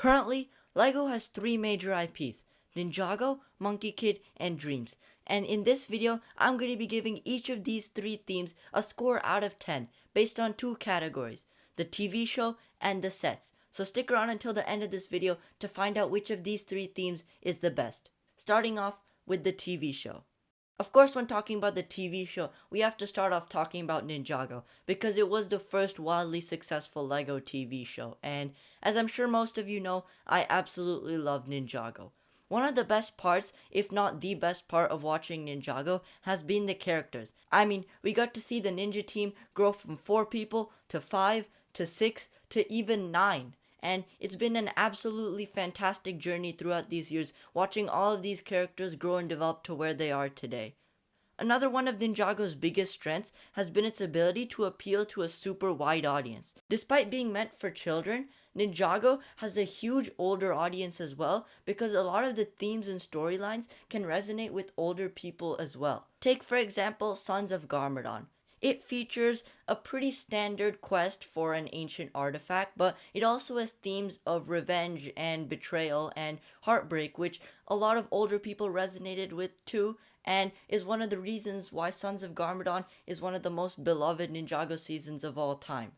Currently, LEGO has three major IPs: Ninjago, Monkie Kid, and Dreamzz. And in this video, I'm going to be giving each of these three themes a score out of 10 based on two categories: the TV show and the sets. So stick around until the end of this video to find out which of these three themes is the best. Starting off with the TV show. Of course, when talking about the TV show, we have to start off talking about Ninjago, because it was the first wildly successful LEGO TV show, and as I'm sure most of you know, I absolutely love Ninjago. One of the best parts, if not the best part of watching Ninjago, has been the characters. I mean, we got to see the ninja team grow from 4 people to 5 to 6 to even 9. And it's been an absolutely fantastic journey throughout these years, watching all of these characters grow and develop to where they are today. Another one of Ninjago's biggest strengths has been its ability to appeal to a super wide audience. Despite being meant for children, Ninjago has a huge older audience as well, because a lot of the themes and storylines can resonate with older people as well. Take for example Sons of Garmadon. It features a pretty standard quest for an ancient artifact, but it also has themes of revenge and betrayal and heartbreak, which a lot of older people resonated with too, and is one of the reasons why Sons of Garmadon is one of the most beloved Ninjago seasons of all time.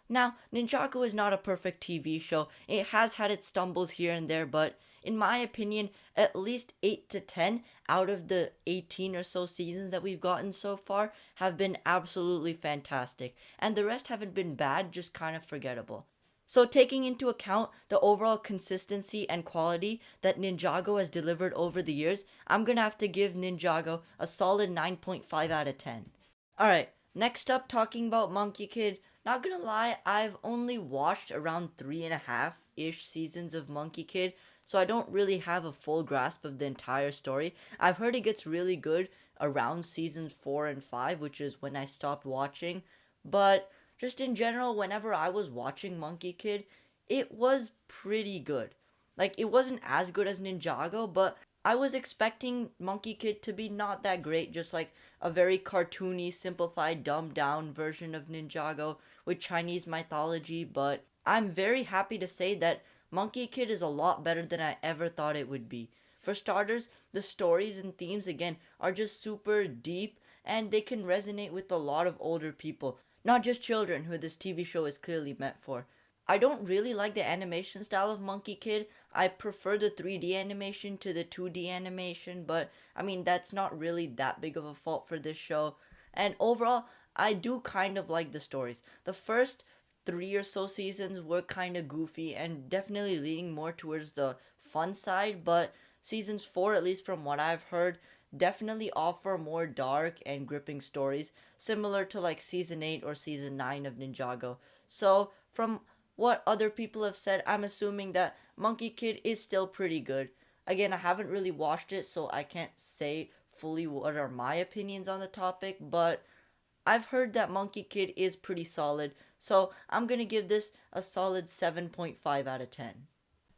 Now, Ninjago is not a perfect TV show. It has had its stumbles here and there, but in my opinion, at least 8 to 10 out of the 18 or so seasons that we've gotten so far have been absolutely fantastic, and the rest haven't been bad, just kind of forgettable. So taking into account the overall consistency and quality that Ninjago has delivered over the years, I'm gonna have to give Ninjago a solid 9.5 out of 10. Alright, next up, talking about Monkie Kid. Not gonna lie, I've only watched around 3.5-ish seasons of Monkie Kid, so I don't really have a full grasp of the entire story. I've heard it gets really good around seasons 4 and 5, which is when I stopped watching, but just in general, whenever I was watching Monkie Kid, it was pretty good. Like, it wasn't as good as Ninjago, but I was expecting Monkie Kid to be not that great, just like a very cartoony, simplified, dumbed down version of Ninjago with Chinese mythology, but I'm very happy to say that Monkie Kid is a lot better than I ever thought it would be. For starters, the stories and themes again are just super deep, and they can resonate with a lot of older people, not just children who this TV show is clearly meant for. I don't really like the animation style of Monkie Kid. I prefer the 3D animation to the 2D animation, but I mean, that's not really that big of a fault for this show. And overall, I do kind of like the stories. The first 3 or so seasons were kind of goofy and definitely leaning more towards the fun side, but seasons 4, at least from what I've heard, definitely offer more dark and gripping stories, similar to like season 8 or season 9 of Ninjago. So from what other people have said, I'm assuming that Monkie Kid is still pretty good. Again, I haven't really watched it, so I can't say fully what are my opinions on the topic, but I've heard that Monkie Kid is pretty solid, so I'm gonna give this a solid 7.5 out of 10.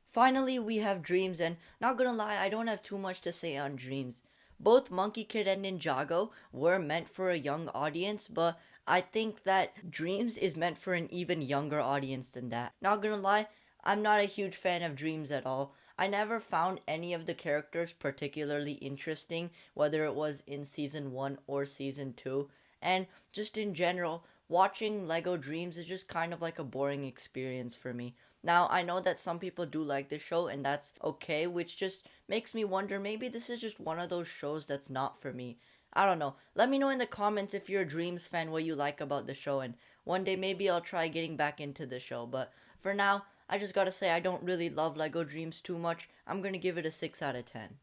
Finally, we have Dreamzz, and not gonna lie, I don't have too much to say on Dreamzz. Both Monkie Kid and Ninjago were meant for a young audience, but I think that Dreamzz is meant for an even younger audience than that. Not gonna lie, I'm not a huge fan of Dreamzz at all. I never found any of the characters particularly interesting, whether it was in season 1 or season 2. And just in general, watching LEGO Dreamzz is just kind of like a boring experience for me. Now, I know that some people do like this show, and that's okay, which just makes me wonder, maybe this is just one of those shows that's not for me. I don't know. Let me know in the comments if you're a Dreamzz fan what you like about the show, and one day maybe I'll try getting back into the show. But for now, I just gotta say I don't really love LEGO Dreamzz too much. I'm gonna give it a 6 out of 10.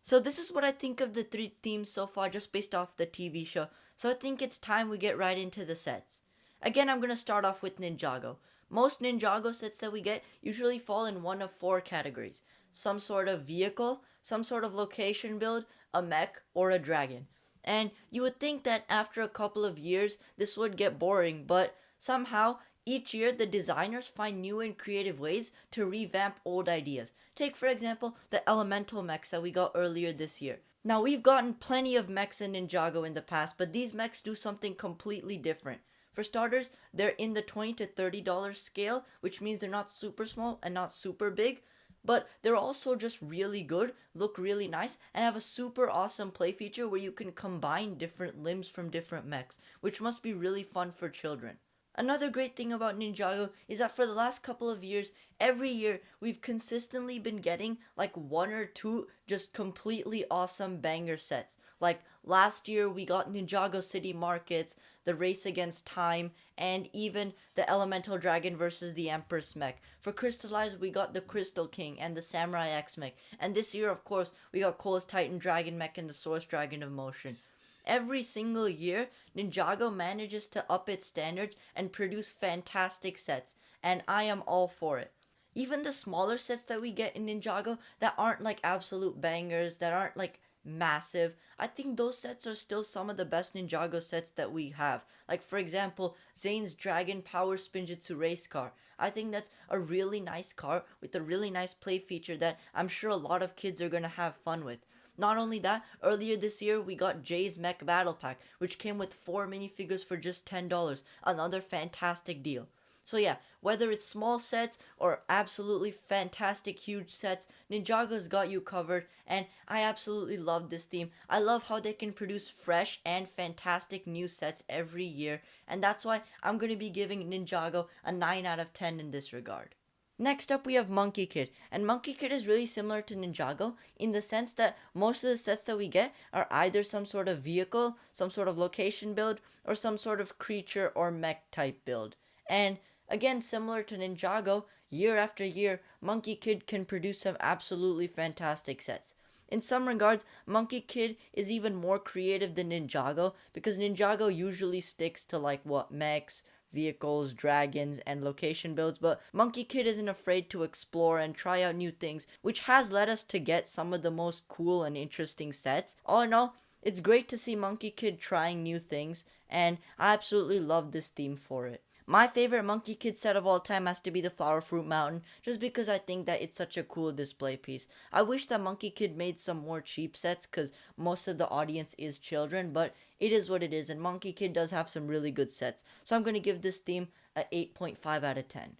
So this is what I think of the three themes so far, just based off the TV show. So I think it's time we get right into the sets. Again, I'm going to start off with Ninjago. Most Ninjago sets that we get usually fall in one of 4 categories: some sort of vehicle, some sort of location build, a mech, or a dragon. And you would think that after a couple of years this would get boring, but somehow each year the designers find new and creative ways to revamp old ideas. Take for example the elemental mechs that we got earlier this year. Now, we've gotten plenty of mechs in Ninjago in the past, but these mechs do something completely different. For starters, they're in the $20 to $30 scale, which means they're not super small and not super big, but they're also just really good, look really nice, and have a super awesome play feature where you can combine different limbs from different mechs, which must be really fun for children. Another great thing about Ninjago is that for the last couple of years, every year we've consistently been getting like one or two just completely awesome banger sets. Like last year we got Ninjago City Markets, the Race Against Time, and even the Elemental Dragon versus the Empress mech. For Crystallized, we got the Crystal King and the Samurai X mech. And this year, of course, we got Cole's Titan Dragon mech and the Source Dragon of Motion. Every single year, Ninjago manages to up its standards and produce fantastic sets, and I am all for it. Even the smaller sets that we get in Ninjago that aren't like absolute bangers, that aren't like massive, I think those sets are still some of the best Ninjago sets that we have. Like for example, Zane's Dragon Power Spinjitzu Race Car. I think that's a really nice car with a really nice play feature that I'm sure a lot of kids are gonna have fun with. Not only that, earlier this year we got Jay's Mech Battle Pack, which came with 4 minifigures for just $10. Another fantastic deal. So yeah, whether it's small sets or absolutely fantastic huge sets, Ninjago's got you covered, and I absolutely love this theme. I love how they can produce fresh and fantastic new sets every year, and that's why I'm going to be giving Ninjago a 9 out of 10 in this regard. Next up, we have Monkie Kid, and Monkie Kid is really similar to Ninjago in the sense that most of the sets that we get are either some sort of vehicle, some sort of location build, or some sort of creature or mech type build. And again, similar to Ninjago, year after year, Monkie Kid can produce some absolutely fantastic sets. In some regards, Monkie Kid is even more creative than Ninjago because Ninjago usually sticks to like what mechs, vehicles, dragons, and location builds, but Monkie Kid isn't afraid to explore and try out new things, which has led us to get some of the most cool and interesting sets. All in all, it's great to see Monkie Kid trying new things, and I absolutely love this theme for it. My favorite Monkie Kid set of all time has to be the Flower Fruit Mountain, just because I think that it's such a cool display piece. I wish that Monkie Kid made some more cheap sets, because most of the audience is children, but it is what it is, and Monkie Kid does have some really good sets. So I'm going to give this theme a 8.5 out of 10.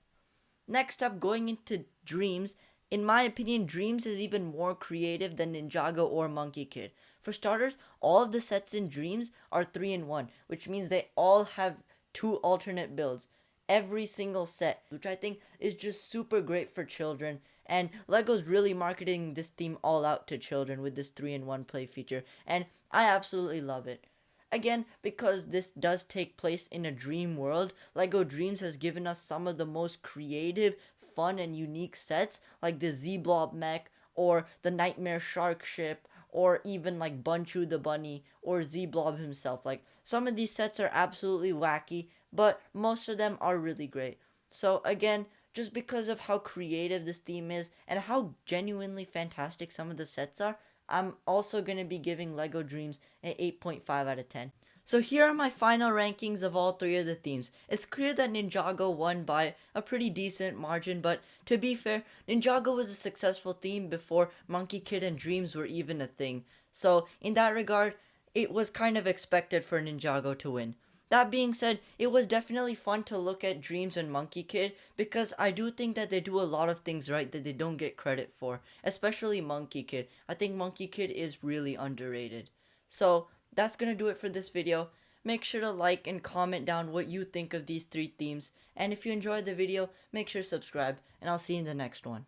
Next up, going into Dreamzz. In my opinion, Dreamzz is even more creative than Ninjago or Monkie Kid. For starters, all of the sets in Dreamzz are 3-in-1, which means they all have 2 alternate builds. Every single set, which I think is just super great for children. And LEGO's really marketing this theme all out to children with this 3-in-1 play feature. And I absolutely love it. Again, because this does take place in a dream world, LEGO Dreamzz has given us some of the most creative, fun, and unique sets, like the Z-Blob mech, or the Nightmare Shark ship, or even like Bunchu the Bunny, or Z-Blob himself. Like, some of these sets are absolutely wacky, but most of them are really great. So again, just because of how creative this theme is, and how genuinely fantastic some of the sets are, I'm also going to be giving LEGO Dreamzz an 8.5 out of 10. So here are my final rankings of all 3 of the themes. It's clear that Ninjago won by a pretty decent margin, but to be fair, Ninjago was a successful theme before Monkie Kid and Dreamzz were even a thing. So in that regard, it was kind of expected for Ninjago to win. That being said, it was definitely fun to look at Dreamzz and Monkie Kid because I do think that they do a lot of things right that they don't get credit for, especially Monkie Kid. I think Monkie Kid is really underrated. So that's gonna do it for this video. Make sure to like and comment down what you think of these 3 themes, and if you enjoyed the video, make sure to subscribe, and I'll see you in the next one.